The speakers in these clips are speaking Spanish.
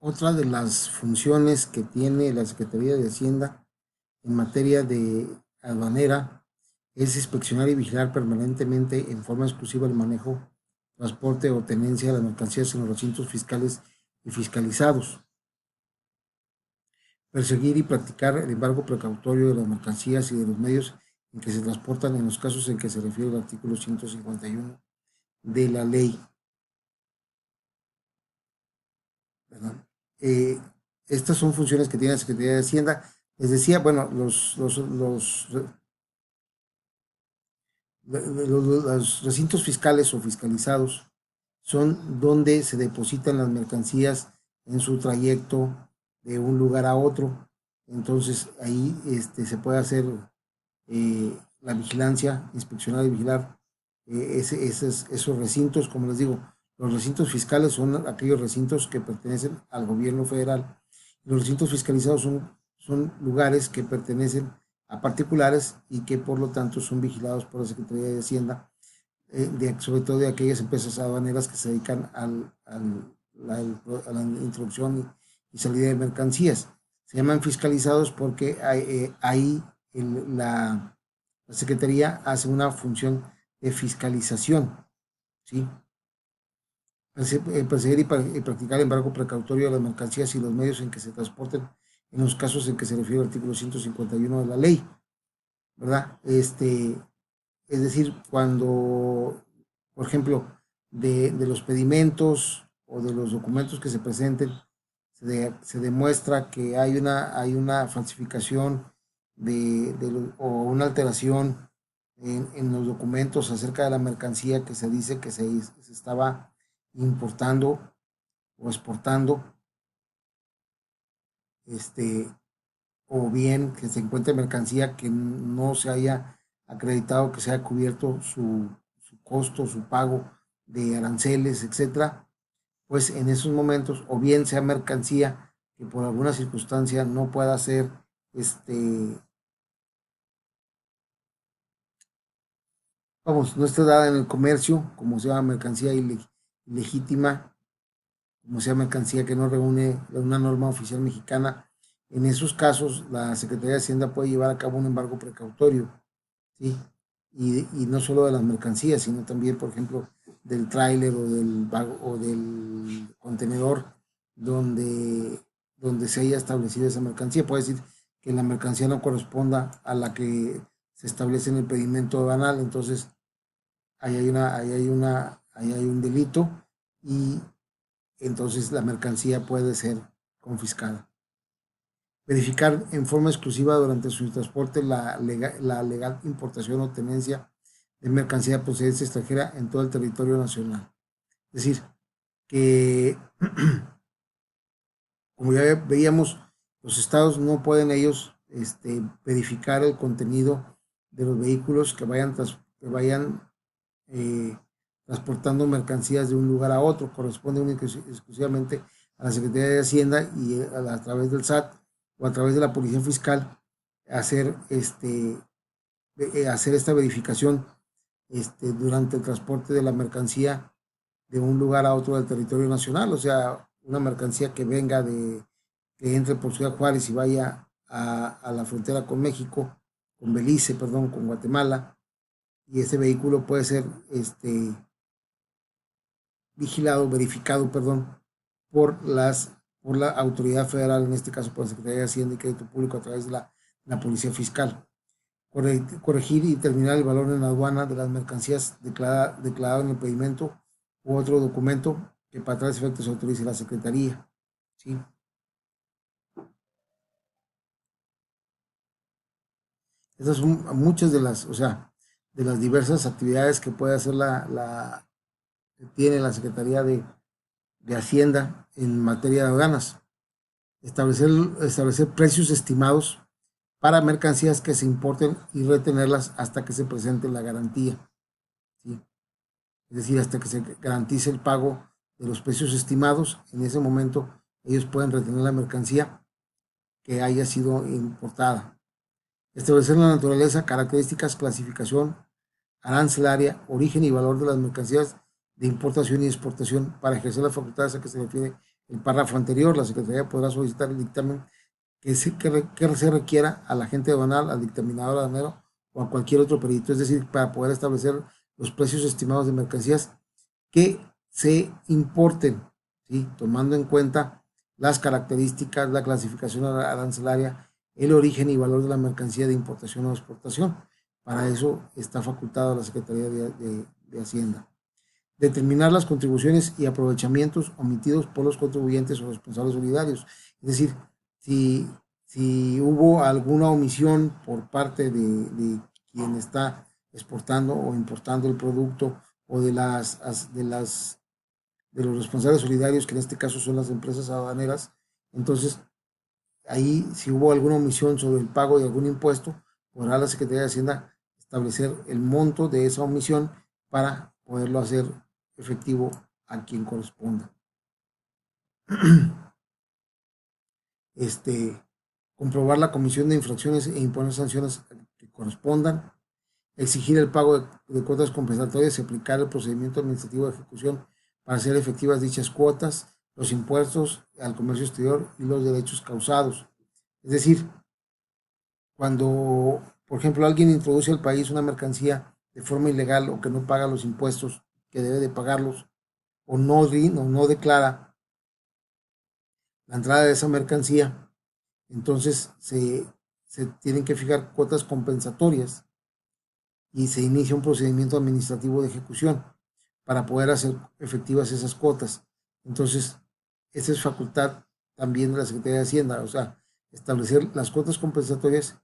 Otra de las funciones que tiene la Secretaría de Hacienda en materia de aduanera es inspeccionar y vigilar permanentemente en forma exclusiva el manejo, transporte o tenencia de las mercancías en los recintos fiscales y fiscalizados, perseguir y practicar el embargo precautorio de las mercancías y de los medios en que se transportan en los casos en que se refiere el artículo 151 de la ley, ¿verdad? Eh, Estas son funciones que tiene la Secretaría de Hacienda. Les decía, bueno, los recintos fiscales o fiscalizados son donde se depositan las mercancías en su trayecto de un lugar a otro. Entonces ahí se puede hacer la vigilancia, inspeccionar y vigilar esos recintos. Como les digo, los recintos fiscales son aquellos recintos que pertenecen al gobierno federal. Los recintos fiscalizados son lugares que pertenecen a particulares y que por lo tanto son vigilados por la Secretaría de Hacienda, sobre todo de aquellas empresas aduaneras que se dedican a la introducción y salida de mercancías. Se llaman fiscalizados porque ahí la Secretaría hace una función de fiscalización, ¿sí? Perseguir y practicar el embargo precautorio de las mercancías y los medios en que se transporten en los casos en que se refiere al artículo 151 de la ley, ¿verdad? Es decir, cuando, por ejemplo, de los pedimentos o de los documentos que se presenten, se demuestra que hay una falsificación o una alteración en los documentos acerca de la mercancía que se dice que se estaba importando o exportando, este, o bien que se encuentre mercancía que no se haya acreditado que se haya cubierto su costo, su pago de aranceles, etcétera, pues en esos momentos, o bien sea mercancía que por alguna circunstancia no pueda ser, vamos, no esté dada en el comercio, como sea mercancía ilegítima, como sea mercancía que no reúne una norma oficial mexicana. En esos casos, la Secretaría de Hacienda puede llevar a cabo un embargo precautorio, ¿sí? Y no solo de las mercancías, sino también, por ejemplo, del tráiler o del contenedor donde, donde se haya establecido esa mercancía. Puede decir que la mercancía no corresponda a la que se establece en el pedimento banal, entonces ahí hay un delito y entonces la mercancía puede ser confiscada. Verificar en forma exclusiva durante su transporte la legal importación o tenencia de mercancía de procedencia extranjera en todo el territorio nacional. Es decir, que como ya veíamos, los estados no pueden ellos verificar el contenido de los vehículos que vayan eh, transportando mercancías de un lugar a otro. Corresponde exclusivamente a la Secretaría de Hacienda y a través del SAT o a través de la Policía Fiscal hacer, hacer esta verificación durante el transporte de la mercancía de un lugar a otro del territorio nacional. O sea, una mercancía que entre por Ciudad Juárez y vaya a la frontera con México, con Belice, perdón, con Guatemala, y ese vehículo puede ser vigilado, verificado, perdón, por la autoridad federal, en este caso por la Secretaría de Hacienda y Crédito Público a través de la Policía Fiscal. Corregir y determinar el valor en la aduana de las mercancías declarado en el pedimento u otro documento que para tales efectos se autorice la Secretaría, ¿sí? Esas son muchas de las, o sea, de las diversas actividades que puede hacer que tiene la Secretaría de Hacienda en materia de aduanas. Establecer, establecer precios estimados para mercancías que se importen y retenerlas hasta que se presente la garantía, ¿sí? Es decir, hasta que se garantice el pago de los precios estimados. En ese momento ellos pueden retener la mercancía que haya sido importada. Establecer la naturaleza, características, clasificación arancelaria, origen y valor de las mercancías de importación y exportación para ejercer las facultades a que se refiere el párrafo anterior, la Secretaría podrá solicitar el dictamen que se requiera al agente aduanal, al dictaminador aduanero o a cualquier otro perito, es decir, para poder establecer los precios estimados de mercancías que se importen, ¿sí? Tomando en cuenta las características, la clasificación arancelaria, el origen y valor de la mercancía de importación o exportación. Para eso está facultada la Secretaría de Hacienda. Determinar las contribuciones y aprovechamientos omitidos por los contribuyentes o responsables solidarios. Es decir, si, si hubo alguna omisión por parte de quien está exportando o importando el producto o de los responsables solidarios, que en este caso son las empresas aduaneras, entonces ahí si hubo alguna omisión sobre el pago de algún impuesto, podrá la Secretaría de Hacienda establecer el monto de esa omisión para poderlo hacer efectivo a quien corresponda. Este, comprobar la comisión de infracciones e imponer sanciones que correspondan, exigir el pago de cuotas compensatorias y aplicar el procedimiento administrativo de ejecución para hacer efectivas dichas cuotas, los impuestos al comercio exterior y los derechos causados. Es decir, cuando, por ejemplo, alguien introduce al país una mercancía de forma ilegal o que no paga los impuestos que debe de pagarlos o no declara la entrada de esa mercancía, entonces se tienen que fijar cuotas compensatorias y se inicia un procedimiento administrativo de ejecución para poder hacer efectivas esas cuotas. Entonces, esa es facultad también de la Secretaría de Hacienda, o sea, establecer las cuotas compensatorias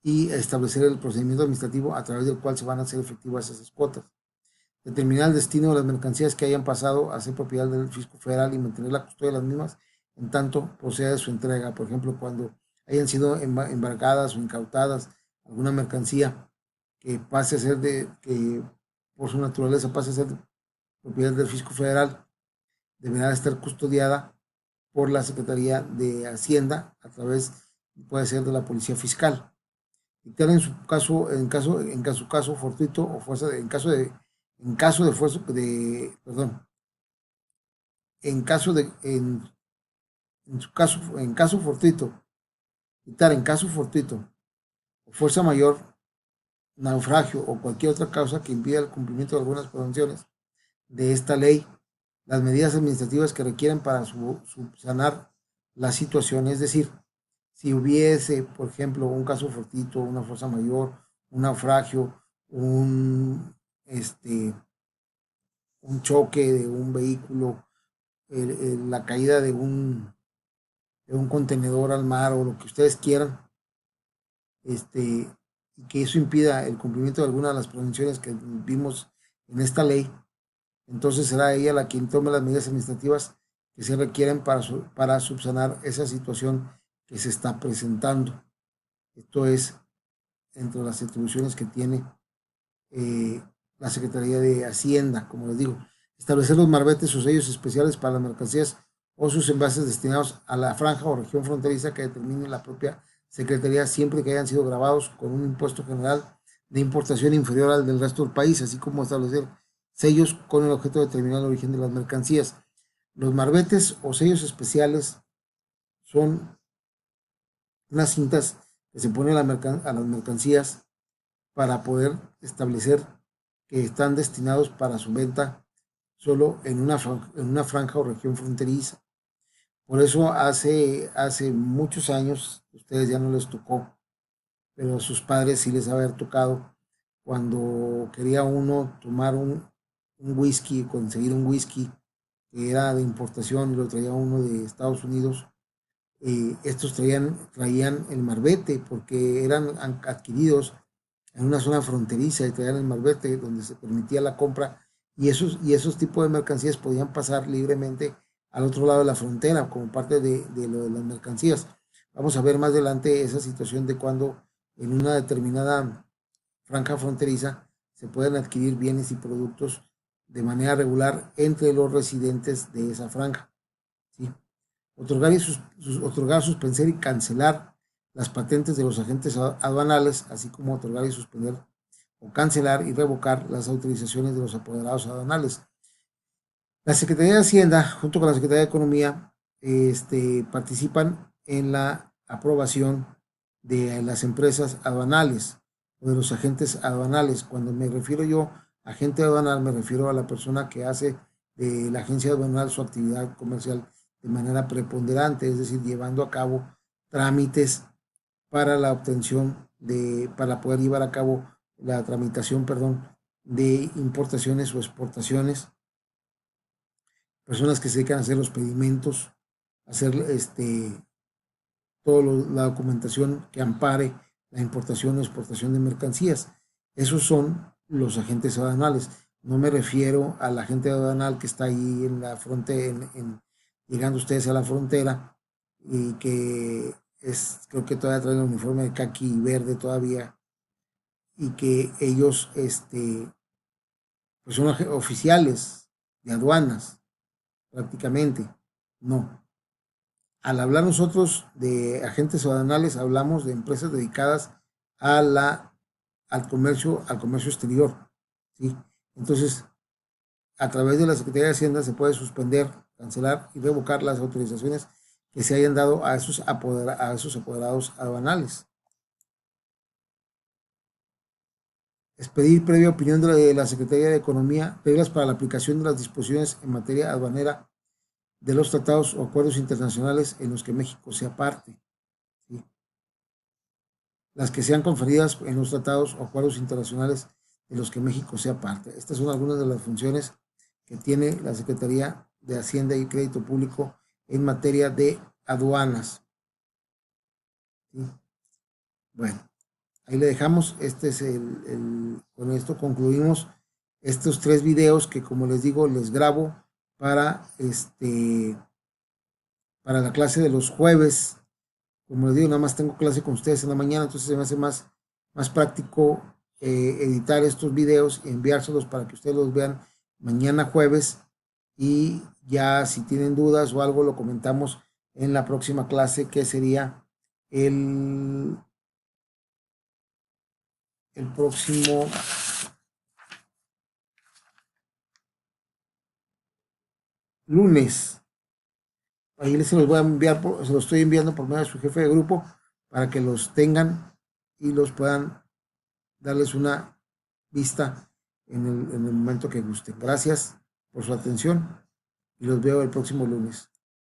y establecer el procedimiento administrativo a través del cual se van a hacer efectivas esas cuotas. Determinar el destino de las mercancías que hayan pasado a ser propiedad del fisco federal y mantener la custodia de las mismas en tanto proceda de su entrega. Por ejemplo, cuando hayan sido embargadas o incautadas alguna mercancía que pase a ser que por su naturaleza pase a ser propiedad del fisco federal, deberá estar custodiada por la Secretaría de Hacienda a través, puede ser de la Policía Fiscal. Dictar en su caso, en su caso fortuito o fuerza, en caso de fuerza de, perdón, en caso de, en su caso, en caso fortuito, dictar en caso fortuito o fuerza mayor, naufragio o cualquier otra causa que impida el cumplimiento de algunas prevenciones de esta ley, las medidas administrativas que requieren para subsanar la situación, es decir, si hubiese, por ejemplo, un caso fortuito, una fuerza mayor, un naufragio, un choque de un vehículo, la caída de un contenedor al mar o lo que ustedes quieran, y que eso impida el cumplimiento de alguna de las prevenciones que vimos en esta ley, entonces será ella la quien tome las medidas administrativas que se requieren para subsanar esa situación que se está presentando. Esto es entre las atribuciones que tiene eh, la Secretaría de Hacienda, como les digo. Establecer los marbetes o sellos especiales para las mercancías o sus envases destinados a la franja o región fronteriza que determine la propia Secretaría siempre que hayan sido grabados con un impuesto general de importación inferior al del resto del país, así como establecer sellos con el objeto de determinar el origen de las mercancías. Los marbetes o sellos especiales son unas cintas que se ponen a las mercancías para poder establecer que están destinados para su venta solo en una franja o región fronteriza. Por eso hace muchos años, ustedes ya no les tocó, pero a sus padres sí les haber tocado cuando quería uno tomar un whisky, conseguir un whisky que era de importación y lo traía uno de Estados Unidos. Estos traían el marbete porque eran adquiridos en una zona fronteriza y traían el marbete donde se permitía la compra y esos tipos de mercancías podían pasar libremente al otro lado de la frontera como parte de lo de las mercancías. Vamos a ver más adelante esa situación de cuando en una determinada franja fronteriza se pueden adquirir bienes y productos de manera regular entre los residentes de esa franja, ¿sí? Otorgar, suspender y cancelar las patentes de los agentes aduanales, así como otorgar y suspender o cancelar y revocar las autorizaciones de los apoderados aduanales. La Secretaría de Hacienda, junto con la Secretaría de Economía, participan en la aprobación de las empresas aduanales o de los agentes aduanales. Cuando me refiero yo a agente aduanal, me refiero a la persona que hace de la agencia aduanal su actividad comercial de manera preponderante, es decir, llevando a cabo trámites para la obtención para poder llevar a cabo la tramitación, perdón, de importaciones o exportaciones, personas que se dedican a hacer los pedimentos, hacer toda la documentación que ampare la importación o exportación de mercancías. Esos son los agentes aduanales. No me refiero al agente aduanal que está ahí en la frontera, llegando ustedes a la frontera y que creo que todavía traen el uniforme de caqui y verde todavía, y que ellos pues son oficiales de aduanas prácticamente. No. Al hablar nosotros de agentes aduanales, hablamos de empresas dedicadas a al comercio exterior, ¿sí? Entonces, a través de la Secretaría de Hacienda se puede suspender, cancelar y revocar las autorizaciones que se hayan dado a a esos apoderados aduanales. Es pedir previa opinión de la Secretaría de Economía, reglas para la aplicación de las disposiciones en materia aduanera de los tratados o acuerdos internacionales en los que México sea parte, ¿sí? Las que sean conferidas en los tratados o acuerdos internacionales de los que México sea parte. Estas son algunas de las funciones que tiene la Secretaría de Hacienda y Crédito Público en materia de aduanas, ¿sí? Bueno, ahí le dejamos. Con esto concluimos estos 3 videos que, como les digo, les grabo para para la clase de los jueves. Como les digo, nada más tengo clase con ustedes en la mañana, entonces se me hace más práctico editar estos videos y enviárselos para que ustedes los vean mañana jueves, y ya si tienen dudas o algo lo comentamos en la próxima clase, que sería el, el próximo lunes. Ahí se los voy a enviar, se los estoy enviando por medio de su jefe de grupo para que los tengan y los puedan darles una vista en el momento que gusten. Gracias por su atención y los veo el próximo lunes.